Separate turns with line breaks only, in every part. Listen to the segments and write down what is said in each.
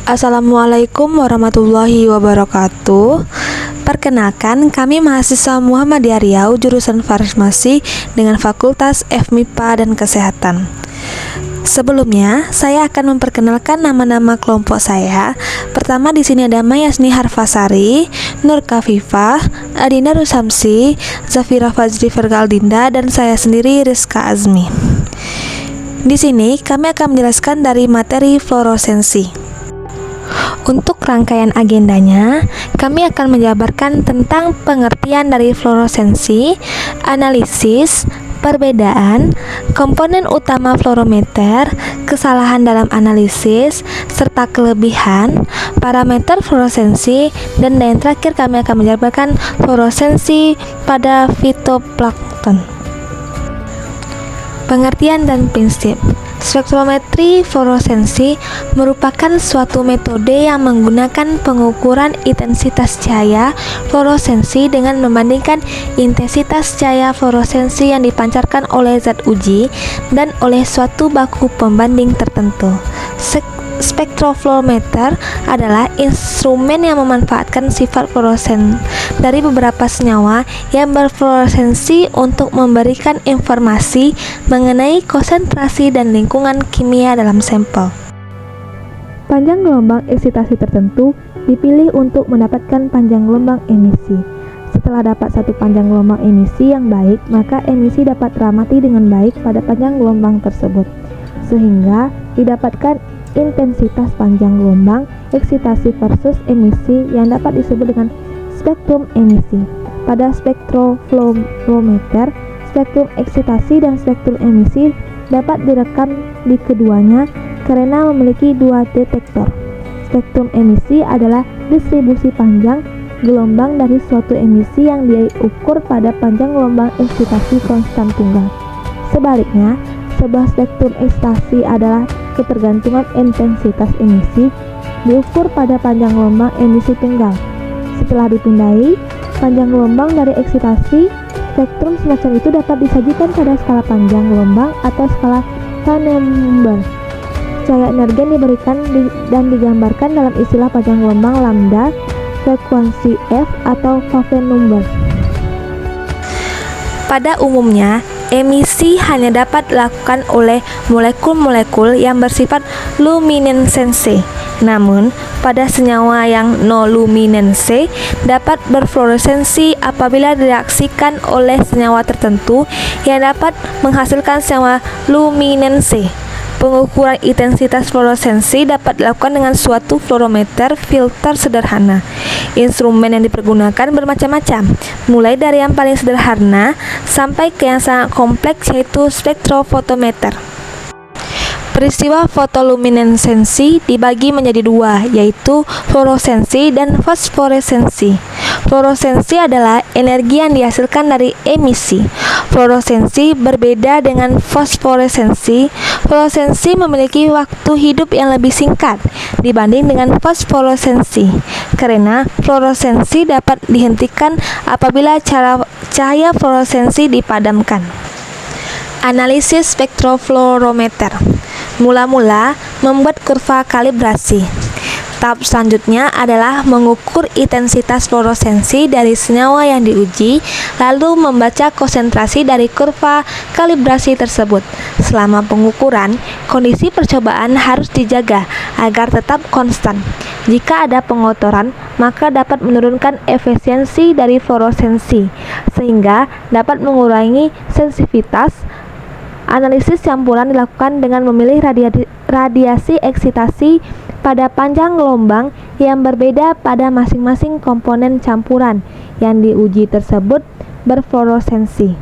Assalamualaikum warahmatullahi wabarakatuh. Perkenalkan, kami mahasiswa Muhammadiyah Riau jurusan Farmasi dengan Fakultas FMIPA dan Kesehatan. Sebelumnya, saya akan memperkenalkan nama-nama kelompok saya. Pertama di sini ada Mayasni Harfasari, Nur Kafifah, Adina Rusamsi, Zafira Fajri Fergaldinda, dan saya sendiri Rizka Azmi. Di sini kami akan menjelaskan dari materi fluoresensi. Untuk rangkaian agendanya, kami akan menjabarkan tentang pengertian dari fluoresensi, analisis, perbedaan, komponen utama fluorometer, kesalahan dalam analisis, serta kelebihan, parameter fluoresensi, dan yang terakhir kami akan menjabarkan fluoresensi pada fitoplankton. Pengertian dan prinsip. Spektrometri fluoresensi merupakan suatu metode yang menggunakan pengukuran intensitas cahaya fluoresensi dengan membandingkan intensitas cahaya fluoresensi yang dipancarkan oleh zat uji dan oleh suatu baku pembanding tertentu. Spektrofluorometer adalah instrumen yang memanfaatkan sifat fluoresen dari beberapa senyawa yang berfluoresensi untuk memberikan informasi mengenai konsentrasi dan lingkungan kimia dalam sampel. Panjang gelombang eksitasi tertentu dipilih untuk mendapatkan panjang gelombang emisi. Setelah dapat satu panjang gelombang emisi yang baik, maka emisi dapat teramati dengan baik pada panjang gelombang tersebut, sehingga didapatkan intensitas panjang gelombang eksitasi versus emisi yang dapat disebut dengan spektrum emisi. Pada spektrofluorometer, spektrum eksitasi dan spektrum emisi dapat direkam di keduanya karena memiliki dua detektor. Spektrum emisi adalah distribusi panjang gelombang dari suatu emisi yang diukur pada panjang gelombang eksitasi konstan tunggal. Sebaliknya, sebuah spektrum eksitasi adalah ketergantungan intensitas emisi diukur pada panjang gelombang emisi tunggal. Setelah dipindai panjang gelombang dari eksitasi, spektrum semacam itu dapat disajikan pada skala panjang gelombang atau skala Kahneman. Cahaya energen diberikan dan digambarkan dalam istilah panjang gelombang lambda, frekuensi F, atau Wave number. Pada umumnya, emisi hanya dapat dilakukan oleh molekul-molekul yang bersifat luminessensi. Namun, pada senyawa yang no-luminescensi dapat berfluoresensi apabila direaksikan oleh senyawa tertentu yang dapat menghasilkan senyawa luminescensi. Pengukuran intensitas fluoresensi dapat dilakukan dengan suatu fluorometer filter sederhana. Instrumen yang dipergunakan bermacam-macam, mulai dari yang paling sederhana sampai ke yang sangat kompleks, yaitu spektrofotometer. Peristiwa fotoluminessensi dibagi menjadi dua, yaitu fluoresensi dan fosforesensi. Fluoresensi adalah energi yang dihasilkan dari emisi. Fluoresensi berbeda dengan fosforesensi. Fluoresensi memiliki waktu hidup yang lebih singkat dibanding dengan fosforesensi, karena fluoresensi dapat dihentikan apabila cahaya fluoresensi dipadamkan. Analisis spektrofluorometer. Mula-mula membuat kurva kalibrasi. Tahap selanjutnya adalah mengukur intensitas fluoresensi dari senyawa yang diuji, lalu membaca konsentrasi dari kurva kalibrasi tersebut. Selama pengukuran, kondisi percobaan harus dijaga agar tetap konstan. Jika ada pengotoran, maka dapat menurunkan efisiensi dari fluoresensi, sehingga dapat mengurangi sensitivitas. Analisis campuran dilakukan dengan memilih radiasi eksitasi pada panjang gelombang yang berbeda pada masing-masing komponen campuran yang diuji tersebut berfluoresensi.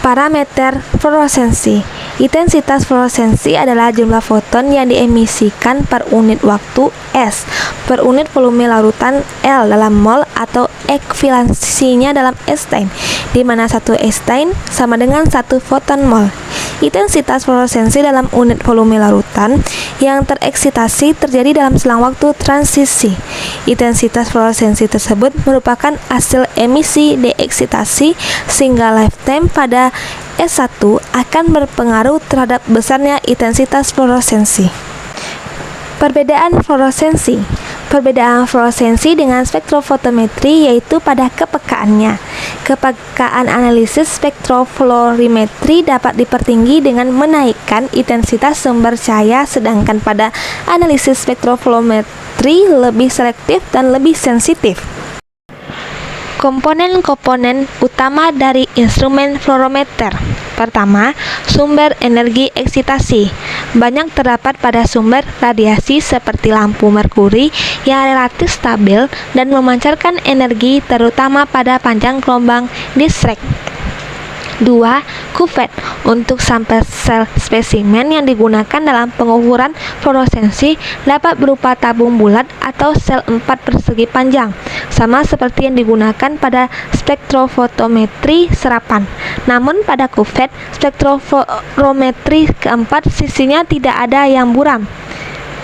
Parameter fluoresensi. Intensitas fluoresensi adalah jumlah foton yang diemisikan per unit waktu S per unit volume larutan L dalam mol atau ekuivalensinya dalam Einstein, di mana 1 Einstein sama dengan 1 foton mol. Intensitas fluoresensi dalam unit volume larutan yang tereksitasi terjadi dalam selang waktu transisi. Intensitas fluoresensi tersebut merupakan hasil emisi deeksitasi, sehingga lifetime pada S1 akan berpengaruh terhadap besarnya intensitas fluoresensi. Perbedaan fluoresensi. Perbedaan fluoresensi dengan spektrofotometri yaitu pada kepekaannya. Kepekaan analisis spektrofluorimetri dapat dipertinggi dengan menaikkan intensitas sumber cahaya, sedangkan pada analisis spektrofluorimetri lebih selektif dan lebih sensitif. Komponen-komponen utama dari instrumen fluorometer. Pertama, sumber energi eksitasi. Banyak terdapat pada sumber radiasi seperti lampu merkuri yang relatif stabil dan memancarkan energi terutama pada panjang gelombang distrik. 2. Kuvet. Untuk sampel sel spesimen yang digunakan dalam pengukuran fluoresensi dapat berupa tabung bulat atau sel 4 persegi panjang, sama seperti yang digunakan pada spektrofotometri serapan. Namun pada kuvet spektrofluorometri keempat sisinya tidak ada yang buram.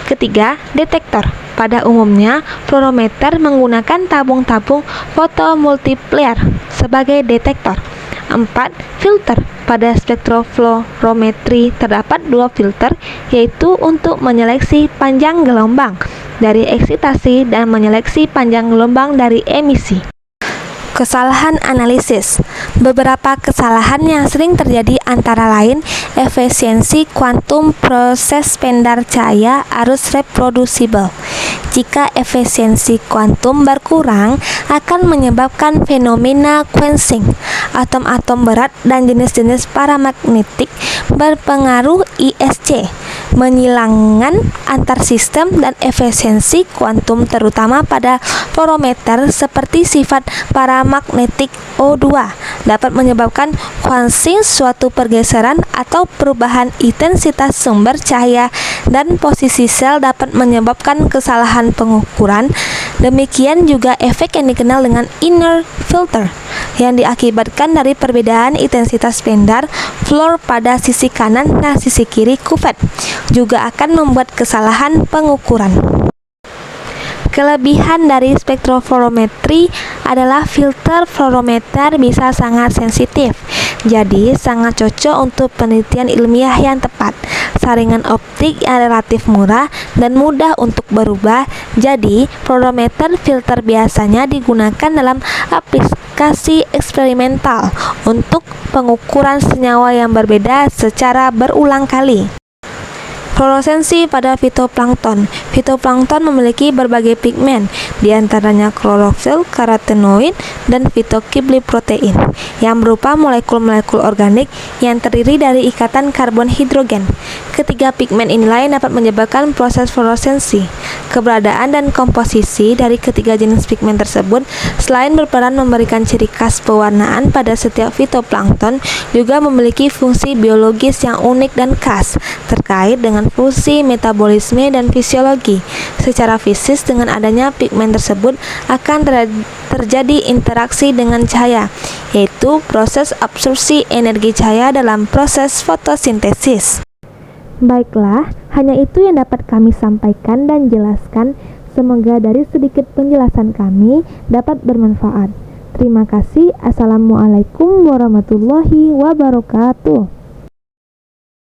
Ketiga, detektor. Pada umumnya, fluorometer menggunakan tabung-tabung fotomultiplier sebagai detektor. 4. Filter. Pada spektrofluorometri terdapat 2 filter, yaitu untuk menyeleksi panjang gelombang dari eksitasi dan menyeleksi panjang gelombang dari emisi. Kesalahan analisis. Beberapa kesalahan yang sering terjadi antara lain efisiensi kuantum proses pendar cahaya arus reproducible. Jika efisiensi kuantum berkurang, akan menyebabkan fenomena quenching. Atom-atom berat dan jenis-jenis paramagnetik berpengaruh ISC, menyilangkan antar sistem dan efisiensi kuantum terutama pada fluorometer seperti sifat paramagnetik O2 dapat menyebabkan quenching, suatu pergeseran atau perubahan intensitas sumber cahaya, dan posisi sel dapat menyebabkan kesalahan pengukuran. Demikian juga efek yang dikenal dengan inner filter yang diakibatkan dari perbedaan intensitas pendar fluor pada sisi kanan dan sisi kiri kuvet juga akan membuat kesalahan pengukuran. Kelebihan dari spektrofluorometri adalah filter fluorometer bisa sangat sensitif, jadi sangat cocok untuk penelitian ilmiah yang tepat. Saringan optik yang relatif murah dan mudah untuk berubah, jadi fluorometer filter biasanya digunakan dalam aplikasi eksperimental untuk pengukuran senyawa yang berbeda secara berulang kali. Fluoresensi pada fitoplankton. Fitoplankton memiliki berbagai pigmen, diantaranya klorofil, karotenoid, dan fitokibliprotein, yang berupa molekul-molekul organik yang terdiri dari ikatan karbon hidrogen. Ketiga pigmen inilah yang dapat menyebabkan proses fluoresensi. Keberadaan dan komposisi dari ketiga jenis pigmen tersebut, selain berperan memberikan ciri khas pewarnaan pada setiap fitoplankton, juga memiliki fungsi biologis yang unik dan khas terkait dengan fungsi metabolisme dan fisiologi. Secara fisik, dengan adanya pigmen tersebut akan terjadi interaksi dengan cahaya, yaitu proses absorpsi energi cahaya dalam proses fotosintesis. Baiklah, hanya itu yang dapat kami sampaikan dan jelaskan. Semoga dari sedikit penjelasan kami dapat bermanfaat. Terima kasih. Assalamualaikum warahmatullahi wabarakatuh.